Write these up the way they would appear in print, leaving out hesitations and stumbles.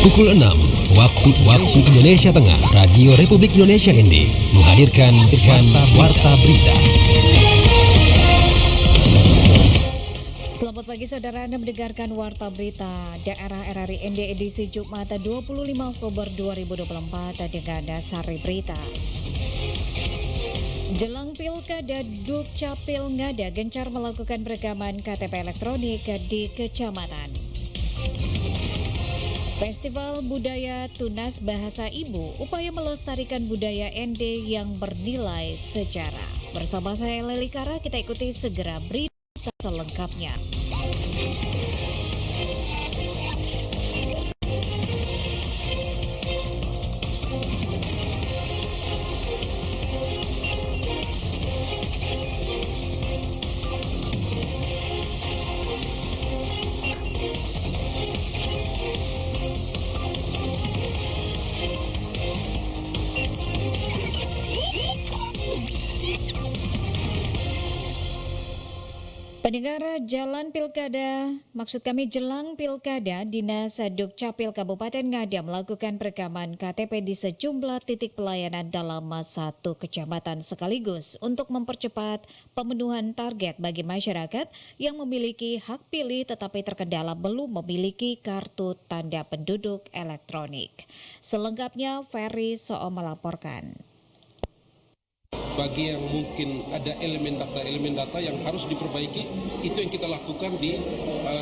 Pukul 6 waktu Indonesia Tengah, Radio Republik Indonesia ND menghadirkan Warta Berita. Selamat pagi saudara, Anda mendengarkan Warta Berita Daerah RRI ND edisi Jumat 25 Oktober 2024 dengan Sari Berita. Jelang Pilkada, Dukcapil Ngada gencar melakukan perekaman KTP elektronik di kecamatan. Festival Budaya Tunas Bahasa Ibu, upaya melestarikan budaya ND yang bernilai sejarah. Bersama saya Leli Kara, kita ikuti segera berita selengkapnya. Pendengar, jelang Pilkada, Dinas Dukcapil Kabupaten Ngada melakukan perekaman KTP di sejumlah titik pelayanan dalam satu kecamatan sekaligus untuk mempercepat pemenuhan target bagi masyarakat yang memiliki hak pilih tetapi terkendala belum memiliki kartu tanda penduduk elektronik. Selengkapnya, Ferry Soom melaporkan. Bagi yang mungkin ada elemen data yang harus diperbaiki, itu yang kita lakukan di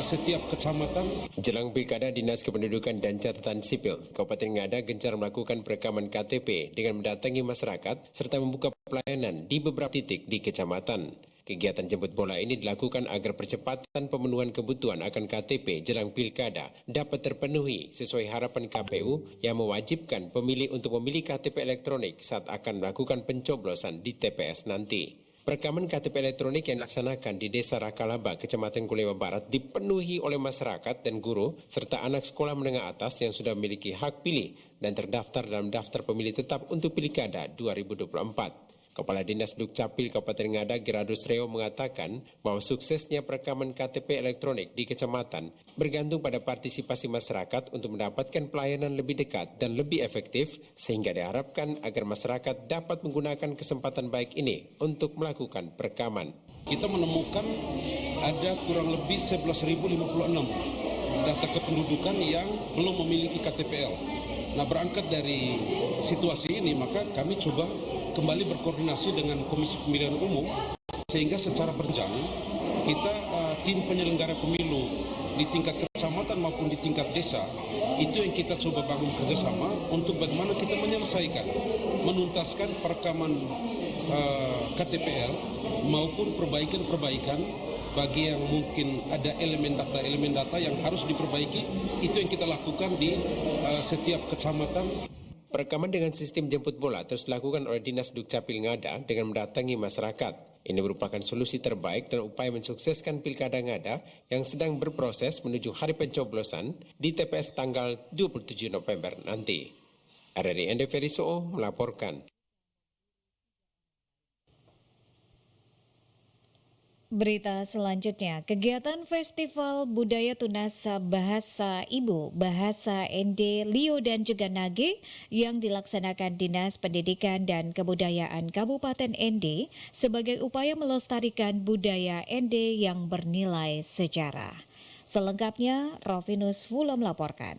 setiap kecamatan. Jelang Pilkada, Dinas Kependudukan dan Catatan Sipil Kabupaten Ngada gencar melakukan perekaman KTP dengan mendatangi masyarakat serta membuka pelayanan di beberapa titik di kecamatan. Kegiatan jemput bola ini dilakukan agar percepatan pemenuhan kebutuhan akan KTP jelang Pilkada dapat terpenuhi sesuai harapan KPU yang mewajibkan pemilih untuk memilih KTP elektronik saat akan melakukan pencoblosan di TPS nanti. Perekaman KTP elektronik yang dilaksanakan di Desa Rakalaba, Kecamatan Kulewa Barat dipenuhi oleh masyarakat dan guru serta anak sekolah menengah atas yang sudah memiliki hak pilih dan terdaftar dalam daftar pemilih tetap untuk Pilkada 2024. Kepala Dinas Dukcapil Kabupaten Ngada Geradus Reo mengatakan bahwa suksesnya perekaman KTP elektronik di kecamatan bergantung pada partisipasi masyarakat untuk mendapatkan pelayanan lebih dekat dan lebih efektif sehingga diharapkan agar masyarakat dapat menggunakan kesempatan baik ini untuk melakukan perekaman. Kita menemukan ada kurang lebih 11.056 data kependudukan yang belum memiliki KTPL. Nah, berangkat dari situasi ini maka kami coba kembali berkoordinasi dengan Komisi Pemilihan Umum sehingga secara berjenjang kita tim penyelenggara pemilu di tingkat kecamatan maupun di tingkat desa itu yang kita coba bangun kerjasama untuk bagaimana kita menyelesaikan, menuntaskan perekaman KTPL maupun perbaikan bagi yang mungkin ada elemen data yang harus diperbaiki, itu yang kita lakukan di setiap kecamatan. Perekaman dengan sistem jemput bola terus dilakukan oleh Dinas Dukcapil Ngada dengan mendatangi masyarakat. Ini merupakan solusi terbaik dan upaya mensukseskan Pilkada Ngada yang sedang berproses menuju hari pencoblosan di TPS tanggal 27 November nanti. RRI ND Ferry Soom melaporkan. Berita selanjutnya, kegiatan Festival Budaya Tunas Bahasa Ibu, Bahasa ND, Lio dan juga Nage yang dilaksanakan Dinas Pendidikan dan Kebudayaan Kabupaten ND sebagai upaya melestarikan budaya ND yang bernilai sejarah. Selengkapnya, Rovinus Wula melaporkan.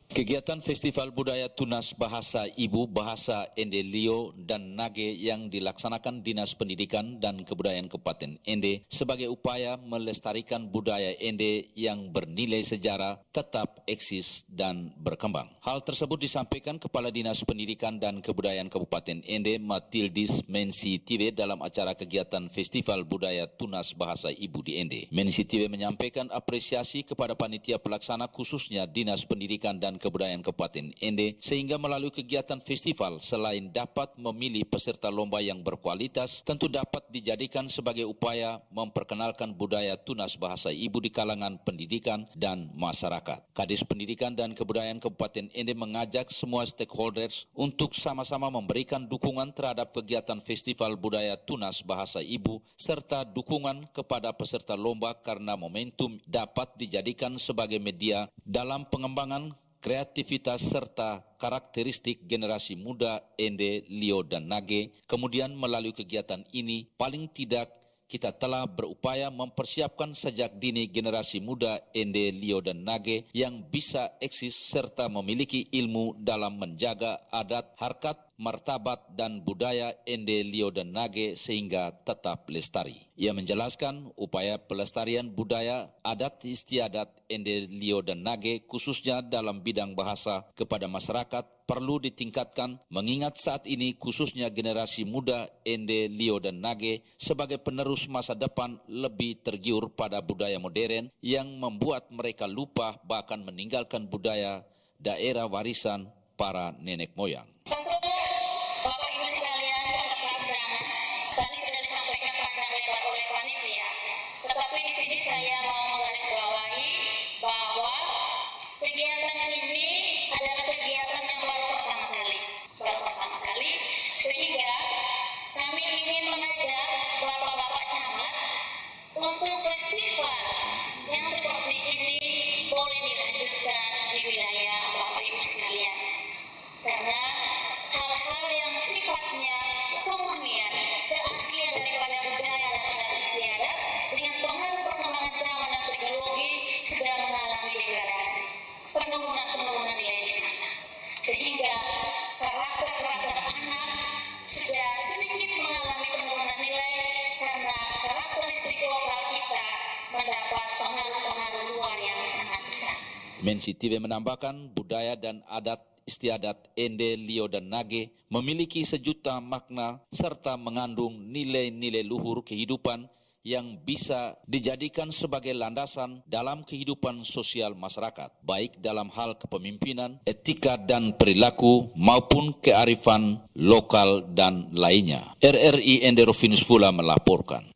Kegiatan Festival Budaya Tunas Bahasa Ibu, Bahasa ND, Lio, dan Nage yang dilaksanakan Dinas Pendidikan dan Kebudayaan Kabupaten ND sebagai upaya melestarikan budaya ND yang bernilai sejarah tetap eksis dan berkembang. Hal tersebut disampaikan Kepala Dinas Pendidikan dan Kebudayaan Kabupaten ND Matildis Mensitiwe dalam acara kegiatan Festival Budaya Tunas Bahasa Ibu di ND. Mensitiwe menyampaikan apresiasi kepada panitia pelaksana khususnya Dinas Pendidikan dan Kebudayaan Kabupaten ND sehingga melalui kegiatan festival selain dapat memilih peserta lomba yang berkualitas tentu dapat dijadikan sebagai upaya memperkenalkan budaya tunas bahasa ibu di kalangan pendidikan dan masyarakat. Kadis Pendidikan dan Kebudayaan Kabupaten ND mengajak semua stakeholders untuk sama-sama memberikan dukungan terhadap kegiatan festival budaya tunas bahasa ibu serta dukungan kepada peserta lomba karena momentum dapat dijadikan sebagai media dalam pengembangan kreativitas serta karakteristik generasi muda Ende, Lio, dan Nage. Kemudian melalui kegiatan ini, paling tidak kita telah berupaya mempersiapkan sejak dini generasi muda Ende, Lio, dan Nage yang bisa eksis serta memiliki ilmu dalam menjaga adat, harkat, martabat, dan budaya Ende, Lio, dan Nage sehingga tetap lestari. Ia menjelaskan upaya pelestarian budaya adat istiadat Ende, Lio, dan Nage khususnya dalam bidang bahasa kepada masyarakat perlu ditingkatkan mengingat saat ini khususnya generasi muda Ende, Lio, dan Nage sebagai penerus masa depan lebih tergiur pada budaya modern yang membuat mereka lupa bahkan meninggalkan budaya daerah warisan para nenek moyang. Bapak Ibu sekalian, peserta undangan, tadi sudah disampaikan panjang lebar oleh panitia. Tetapi di sini saya mau menggarisbawahi bahwa kegiatan ini adalah kegiatan yang baru pertama kali, sehingga kami ingin mengajak bapak-bapak camat untuk festival yang seperti ini boleh dilanjutkan di wilayah Bapak Ibu sekalian. Karena hal-hal yang sifatnya kemurnian, keaslian daripada budaya dan adat istiadat dengan pengaruh perkembangan zaman dan teknologi sudah mengalami degradasi, penurunan nilai di sana. Sehingga karakter anak sudah sedikit mengalami penurunan nilai karena karakteristik lokal kita mendapat pengaruh luar yang sangat besar. Mensi TV menambahkan budaya dan adat istiadat Ende, Lio, dan Nage memiliki sejuta makna serta mengandung nilai-nilai luhur kehidupan yang bisa dijadikan sebagai landasan dalam kehidupan sosial masyarakat, baik dalam hal kepemimpinan, etika dan perilaku maupun kearifan lokal dan lainnya. RRI Ende Rofinus Fula melaporkan.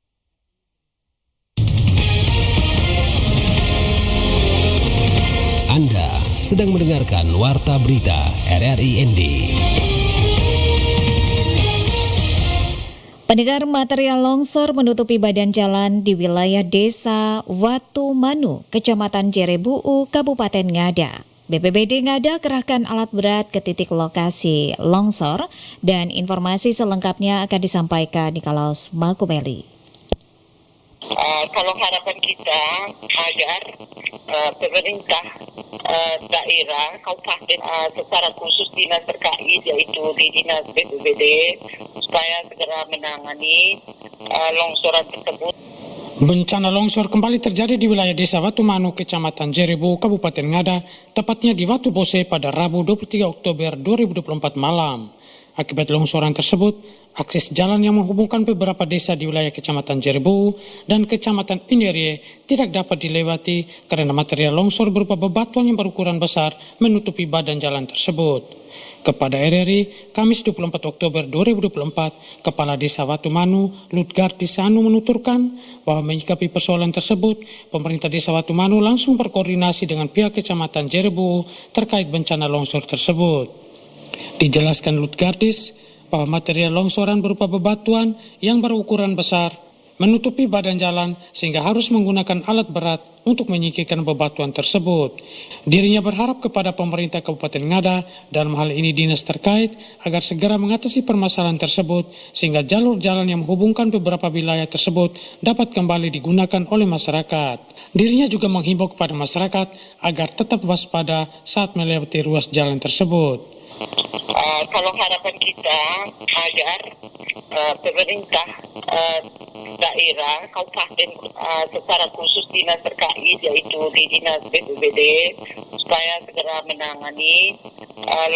Anda sedang mendengarkan Warta Berita RRI ND. Pendengar, material longsor menutupi badan jalan di wilayah Desa Watu Manu, Kecamatan Jerebuu, Kabupaten Ngada. BPBD Ngada kerahkan alat berat ke titik lokasi longsor dan informasi selengkapnya akan disampaikan Nikolaus Makumeli. Kalau harapan kita agar pemerintah daerah kabupaten secara khusus dinas terkait yaitu di dinas BPBD supaya segera menangani longsoran tersebut. Bencana longsor kembali terjadi di wilayah Desa Watu Manu, Kecamatan Jerebuu, Kabupaten Ngada, tepatnya di Watu Bose pada Rabu 23 Oktober 2024 malam. Akibat longsoran tersebut, akses jalan yang menghubungkan beberapa desa di wilayah Kecamatan Jerebuu dan Kecamatan Inderie tidak dapat dilewati karena material longsor berupa bebatuan yang berukuran besar menutupi badan jalan tersebut. Kepada RRI, Kamis 24 Oktober 2024, Kepala Desa Watu Manu, Ludgardi Sanu menuturkan bahwa menyikapi persoalan tersebut, pemerintah Desa Watu Manu langsung berkoordinasi dengan pihak Kecamatan Jerebuu terkait bencana longsor tersebut. Dijelaskan Ludgardis bahwa material longsoran berupa bebatuan yang berukuran besar menutupi badan jalan sehingga harus menggunakan alat berat untuk menyingkirkan bebatuan tersebut. Dirinya berharap kepada pemerintah Kabupaten Ngada dalam hal ini dinas terkait agar segera mengatasi permasalahan tersebut sehingga jalur jalan yang menghubungkan beberapa wilayah tersebut dapat kembali digunakan oleh masyarakat. Dirinya juga menghimbau kepada masyarakat agar tetap waspada saat melewati ruas jalan tersebut. Kalau harapan kita agar pemerintah daerah kabupaten secara khusus dinas terkait yaitu di dinas BPBD supaya segera menangani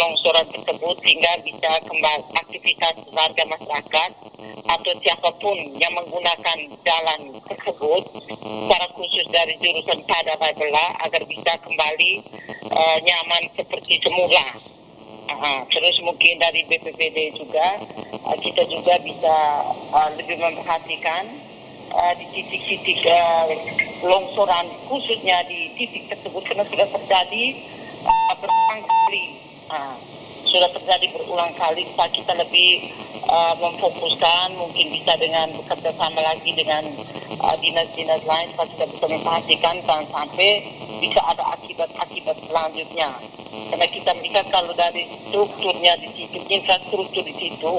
longsoran tersebut sehingga bisa kembali aktivitas warga masyarakat atau siapapun yang menggunakan jalan tersebut secara khusus dari jurusan Pada Babela agar bisa kembali nyaman seperti semula. Terus mungkin dari BPBD juga kita juga bisa lebih memperhatikan di titik-titik longsoran khususnya di titik tersebut karena sudah terjadi berulang kali. sudah terjadi berulang kali. Kita lebih memfokuskan, mungkin bisa dengan bekerja sama lagi dengan dinas-dinas lain supaya kita bisa memperhatikan jangan sampai bisa ada akibat-akibat selanjutnya. Karena kita melihat kalau dari strukturnya di situ, infrastruktur di situ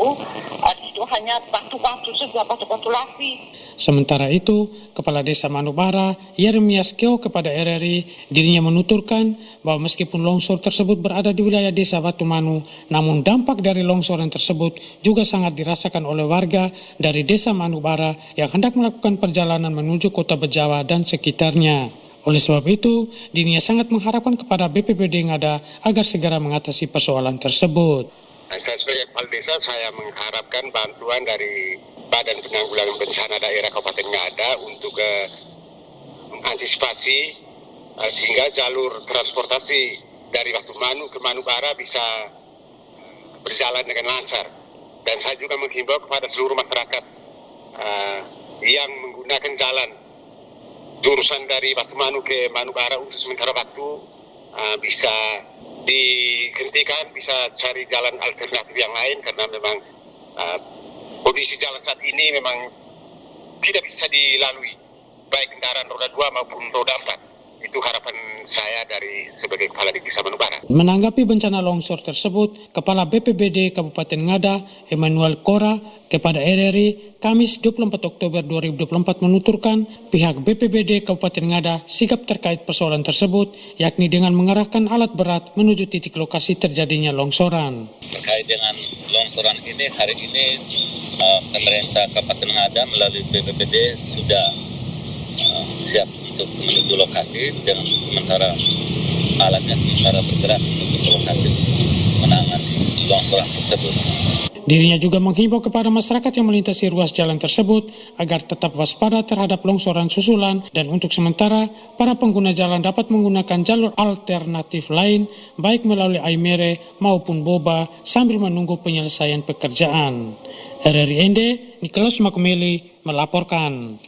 hanya batu-batu saja, batu-batu lapi. Sementara itu, Kepala Desa Manubara, Yeremias Keo kepada RRI, dirinya menuturkan bahwa meskipun longsor tersebut berada di wilayah Desa Watumanu, namun dampak dari longsoran tersebut juga sangat dirasakan oleh warga dari Desa Manubara yang hendak melakukan perjalanan menuju Kota Bejawa dan sekitarnya. Oleh sebab itu, dirinya sangat mengharapkan kepada BPBD Ngada agar segera mengatasi persoalan tersebut. Saya sebagai kepala desa, saya mengharapkan bantuan dari Badan Penanggulangan Bencana Daerah Kabupaten Ngada untuk mengantisipasi sehingga jalur transportasi dari Watumanu ke Manubara bisa berjalan dengan lancar. Dan saya juga menghimbau kepada seluruh masyarakat yang menggunakan jalan jurusan dari Watumanu ke Manubara untuk sementara waktu bisa dihentikan, bisa cari jalan alternatif yang lain karena memang kondisi jalan saat ini memang tidak bisa dilalui baik kendaraan roda 2 maupun roda 4. Itu harapan saya dari sebagai Kepala Desa Manubara. Menanggapi bencana longsor tersebut, Kepala BPBD Kabupaten Ngada, Emmanuel Kora, kepada RRI, Kamis 24 Oktober 2024 menuturkan pihak BPBD Kabupaten Ngada sigap terkait persoalan tersebut, yakni dengan mengerahkan alat berat menuju titik lokasi terjadinya longsoran. Terkait dengan longsoran ini, hari ini pemerintah Kabupaten Ngada melalui BPBD sudah siap untuk menuju lokasi dengan sementara alatnya bergerak menuju ke lokasi menangani longsoran tersebut. Dirinya juga menghimbau kepada masyarakat yang melintasi ruas jalan tersebut agar tetap waspada terhadap longsoran susulan dan untuk sementara para pengguna jalan dapat menggunakan jalur alternatif lain baik melalui Aimere maupun Boba sambil menunggu penyelesaian pekerjaan. RRI Ende, Nicholas Makumeli melaporkan.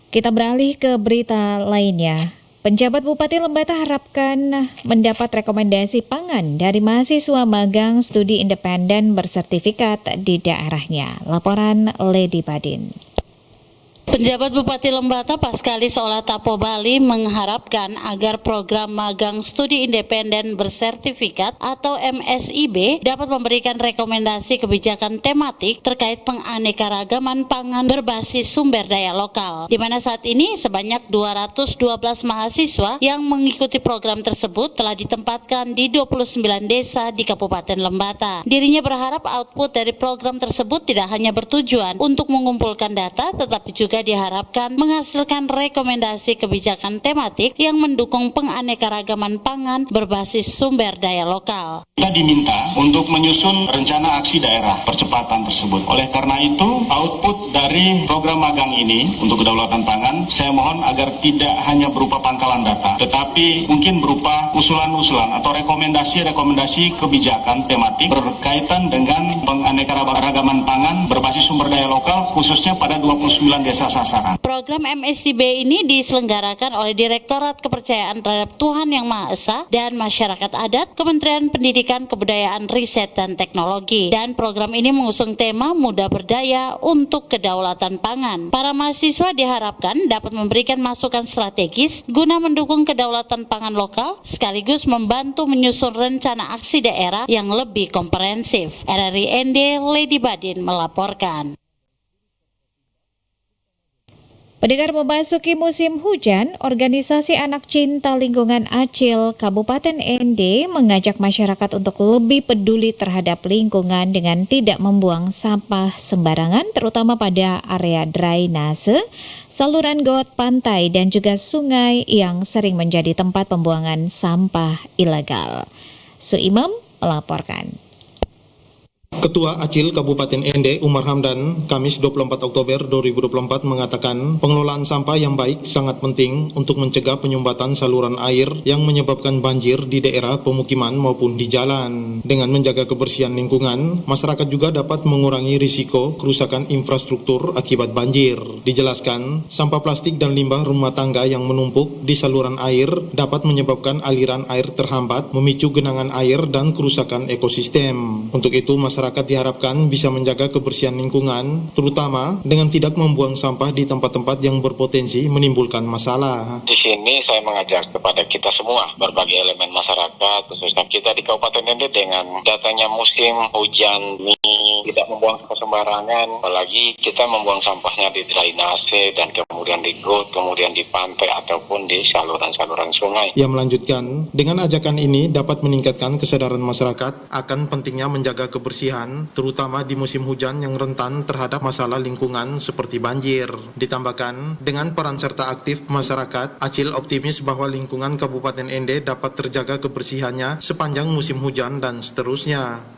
Kita beralih ke berita lainnya. Penjabat Bupati Lembata harapkan mendapat rekomendasi pangan dari mahasiswa magang studi independen bersertifikat di daerahnya. Laporan Lady Badin. Penjabat Bupati Lembata Paskalis Olatapo Bali mengharapkan agar program magang studi independen bersertifikat atau MSIB dapat memberikan rekomendasi kebijakan tematik terkait penganekaragaman pangan berbasis sumber daya lokal, di mana saat ini sebanyak 212 mahasiswa yang mengikuti program tersebut telah ditempatkan di 29 desa di Kabupaten Lembata. Dirinya berharap output dari program tersebut tidak hanya bertujuan untuk mengumpulkan data, tetapi juga diharapkan menghasilkan rekomendasi kebijakan tematik yang mendukung penganekaragaman pangan berbasis sumber daya lokal. Kita diminta untuk menyusun rencana aksi daerah percepatan tersebut. Oleh karena itu, output dari program magang ini untuk kedaulatan pangan, saya mohon agar tidak hanya berupa pangkalan data, tetapi mungkin berupa usulan-usulan atau rekomendasi-rekomendasi kebijakan tematik berkaitan dengan penganekaragaman pangan berbasis sumber daya lokal, khususnya pada 29 desa sasaran. Program MSIB ini diselenggarakan oleh Direktorat Kepercayaan Terhadap Tuhan Yang Maha Esa dan Masyarakat Adat, Kementerian Pendidikan, Kebudayaan, Riset, dan Teknologi. Dan program ini mengusung tema Muda Berdaya untuk Kedaulatan Pangan. Para mahasiswa diharapkan dapat memberikan masukan strategis guna mendukung kedaulatan pangan lokal, sekaligus membantu menyusun rencana aksi daerah yang lebih komprehensif. RRI ND, Lady Badin melaporkan. Pendengar, memasuki musim hujan, organisasi anak cinta lingkungan Acil Kabupaten ND mengajak masyarakat untuk lebih peduli terhadap lingkungan dengan tidak membuang sampah sembarangan, terutama pada area drainase, saluran got, pantai, dan juga sungai yang sering menjadi tempat pembuangan sampah ilegal. Suimam melaporkan. Ketua Acil Kabupaten Ende Umar Hamdan, Kamis 24 Oktober 2024 mengatakan pengelolaan sampah yang baik sangat penting untuk mencegah penyumbatan saluran air yang menyebabkan banjir di daerah pemukiman maupun di jalan. Dengan menjaga kebersihan lingkungan, masyarakat juga dapat mengurangi risiko kerusakan infrastruktur akibat banjir. Dijelaskan, sampah plastik dan limbah rumah tangga yang menumpuk di saluran air dapat menyebabkan aliran air terhambat, memicu genangan air dan kerusakan ekosistem. Untuk itu, masyarakat diharapkan bisa menjaga kebersihan lingkungan, terutama dengan tidak membuang sampah di tempat-tempat yang berpotensi menimbulkan masalah. Di sini saya mengajak kepada kita semua, berbagai elemen masyarakat, khususnya kita di Kabupaten Ende dengan datangnya musim hujan ini, tidak membuang sampah sembarangan, apalagi kita membuang sampahnya di drainase dan kemudian di got, kemudian di pantai ataupun di saluran-saluran sungai. Ia melanjutkan, dengan ajakan ini dapat meningkatkan kesadaran masyarakat akan pentingnya menjaga kebersihan, terutama di musim hujan yang rentan terhadap masalah lingkungan seperti banjir. Ditambahkan, dengan peran serta aktif masyarakat, Acil optimis bahwa lingkungan Kabupaten Ende dapat terjaga kebersihannya sepanjang musim hujan dan seterusnya.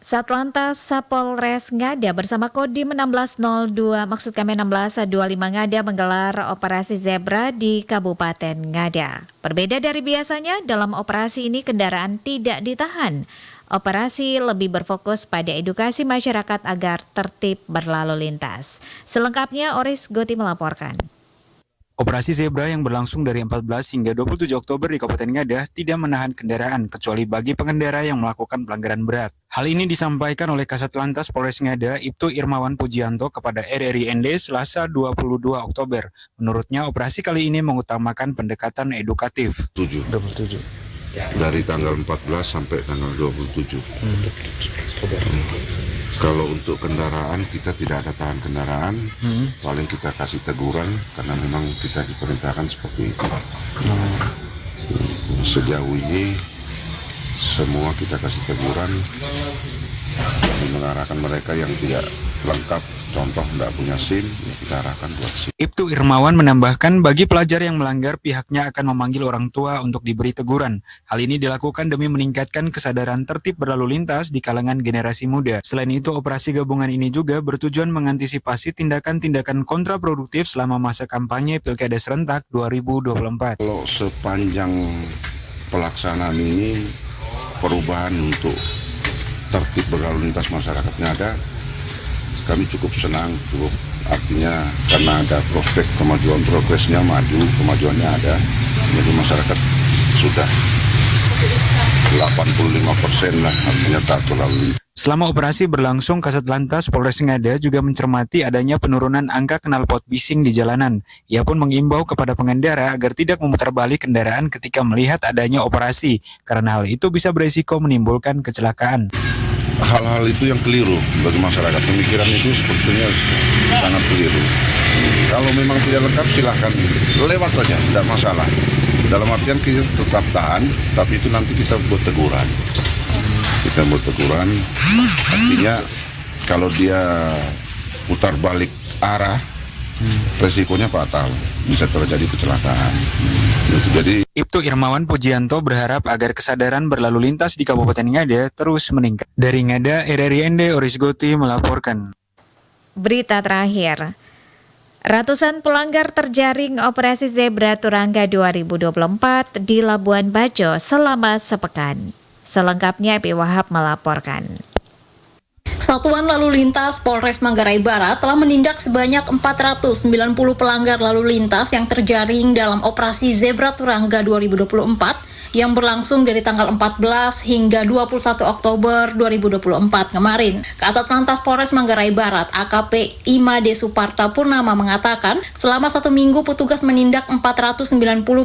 Satlantas Sapolres Ngada bersama Kodim 1602, maksud kami 1625 Ngada menggelar operasi zebra di Kabupaten Ngada. Berbeda dari biasanya, dalam operasi ini kendaraan tidak ditahan. Operasi lebih berfokus pada edukasi masyarakat agar tertib berlalu lintas. Selengkapnya Oris Goti melaporkan. Operasi Zebra yang berlangsung dari 14 hingga 27 Oktober di Kabupaten Ngada tidak menahan kendaraan kecuali bagi pengendara yang melakukan pelanggaran berat. Hal ini disampaikan oleh Kasat Lantas Polres Ngada, Ibtu Irmawan Pujianto kepada RRI Ende Selasa 22 Oktober. Menurutnya operasi kali ini mengutamakan pendekatan edukatif. 27. Dari tanggal 14 sampai tanggal 27. Kalau untuk kendaraan kita tidak ada tahan kendaraan, paling kita kasih teguran karena memang kita diperintahkan seperti itu. Sejauh ini semua kita kasih teguran, mengarahkan mereka yang tidak lengkap, contoh tidak punya SIM, kita arahkan buat SIM. Ibtu Irmawan menambahkan bagi pelajar yang melanggar pihaknya akan memanggil orang tua untuk diberi teguran. Hal ini dilakukan demi meningkatkan kesadaran tertib berlalu lintas di kalangan generasi muda. Selain itu, operasi gabungan ini juga bertujuan mengantisipasi tindakan-tindakan kontraproduktif selama masa kampanye Pilkada Serentak 2024. Kalau sepanjang pelaksanaan ini perubahan untuk tertib berlalu lintas masyarakatnya ada, kami cukup senang, artinya karena ada prospek kemajuan, progresnya maju, kemajuannya ada, jadi masyarakat sudah 85% lah, artinya tak berlalu lintas. Selama operasi berlangsung, Kasat Lantas Polres Ngada juga mencermati adanya penurunan angka knalpot bising di jalanan. Ia pun mengimbau kepada pengendara agar tidak memutar balik kendaraan ketika melihat adanya operasi, karena hal itu bisa berisiko menimbulkan kecelakaan. Hal-hal itu yang keliru bagi masyarakat, pemikiran itu sepertinya sangat keliru. Kalau memang tidak lengkap silahkan lewat saja, tidak masalah. Dalam artian kita tetap tahan, tapi itu nanti kita buat teguran. Kita buat teguran, artinya kalau dia putar balik arah, resikonya fatal, bisa terjadi kecelakaan. Jadi Ibtu Irmawan Pujianto berharap agar kesadaran berlalu lintas di Kabupaten Ngada terus meningkat. Dari Ngada, RRI Ende Oris Goti melaporkan. Berita terakhir. Ratusan pelanggar terjaring operasi Zebra Turangga 2024 di Labuan Bajo selama sepekan. Selengkapnya Epi Wahab melaporkan. Satuan Lalu Lintas Polres Manggarai Barat telah menindak sebanyak 490 pelanggar lalu lintas yang terjaring dalam operasi Zebra Turangga 2024 yang berlangsung dari tanggal 14 hingga 21 Oktober 2024 kemarin. Kasat Lantas Polres Manggarai Barat AKP Imade Suparta Purnama mengatakan selama 1 minggu petugas menindak 490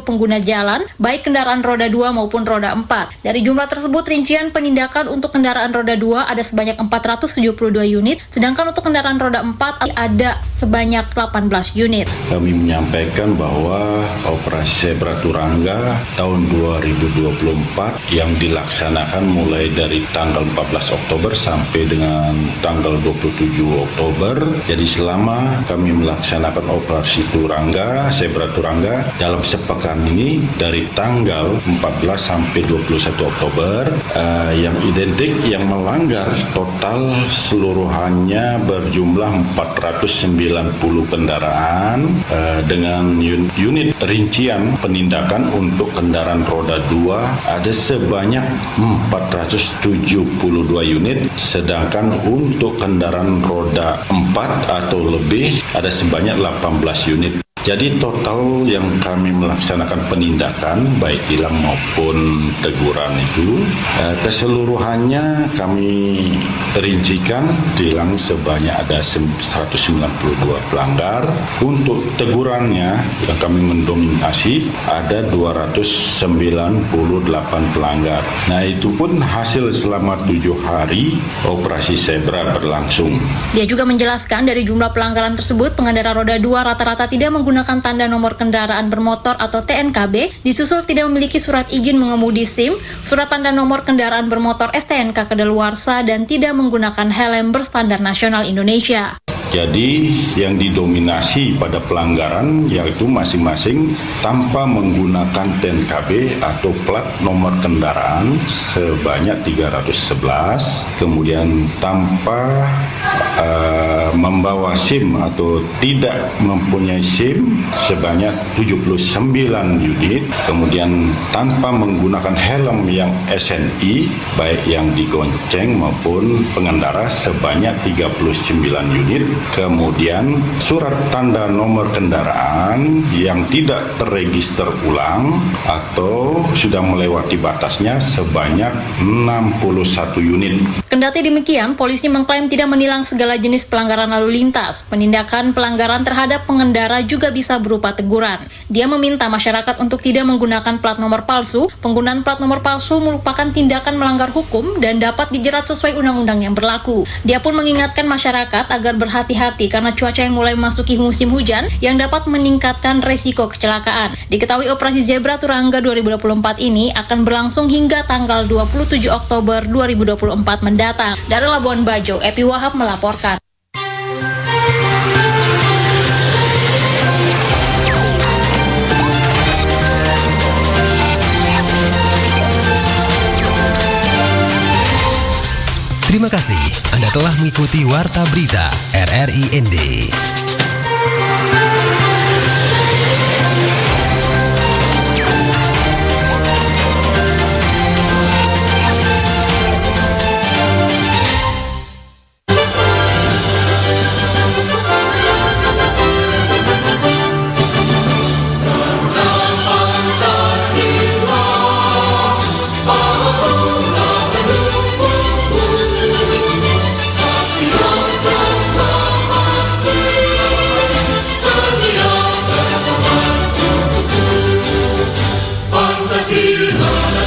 pengguna jalan, baik kendaraan roda 2 maupun roda 4. Dari jumlah tersebut rincian penindakan untuk kendaraan roda 2 ada sebanyak 472 unit, sedangkan untuk kendaraan roda 4 ada sebanyak 18 unit. Kami menyampaikan bahwa operasi Zebra Turangga tahun 2024 2024 yang dilaksanakan mulai dari tanggal 14 Oktober sampai dengan tanggal 27 Oktober. Jadi selama kami melaksanakan operasi Turangga, Zebra Turangga dalam sepekan ini dari tanggal 14 sampai 21 Oktober yang identik yang melanggar total seluruhannya berjumlah 490 kendaraan dengan unit rincian penindakan untuk kendaraan roda 2 ada sebanyak 472 unit, sedangkan untuk kendaraan roda 4 atau lebih ada sebanyak 18 unit. Jadi total yang kami melaksanakan penindakan baik tilang maupun teguran itu keseluruhannya kami rincikan tilang sebanyak ada 192 pelanggar. Untuk tegurannya yang kami mendominasi ada 298 pelanggar. Nah itu pun hasil selama 7 hari operasi Zebra berlangsung. Dia juga menjelaskan dari jumlah pelanggaran tersebut pengendara roda 2 rata-rata tidak menggunakan tanda nomor kendaraan bermotor atau TNKB, disusul tidak memiliki surat izin mengemudi SIM, surat tanda nomor kendaraan bermotor STNK kadaluarsa, dan tidak menggunakan helm berstandar nasional Indonesia. Jadi yang didominasi pada pelanggaran yaitu masing-masing tanpa menggunakan TNKB atau plat nomor kendaraan sebanyak 311, kemudian tanpa membawa SIM atau tidak mempunyai SIM sebanyak 79 unit, kemudian tanpa menggunakan helm yang SNI baik yang digonceng maupun pengendara sebanyak 39 unit, kemudian surat tanda nomor kendaraan yang tidak terregister ulang atau sudah melewati batasnya sebanyak 61 unit. Kendati demikian, polisi mengklaim tidak menilang segala jenis pelanggaran lalu lintas. Penindakan pelanggaran terhadap pengendara juga bisa berupa teguran. Dia meminta masyarakat untuk tidak menggunakan plat nomor palsu. Penggunaan plat nomor palsu merupakan tindakan melanggar hukum dan dapat dijerat sesuai undang-undang yang berlaku. Dia pun mengingatkan masyarakat agar berhati-hati karena cuaca yang mulai memasuki musim hujan yang dapat meningkatkan resiko kecelakaan. Diketahui operasi Zebra Turangga 2024 ini akan berlangsung hingga tanggal 27 Oktober 2024 mendatang. Dari Labuan Bajo, Epi Wahab melaporkan. Terima kasih Anda telah mengikuti Warta Berita RRI ND. Pancasila.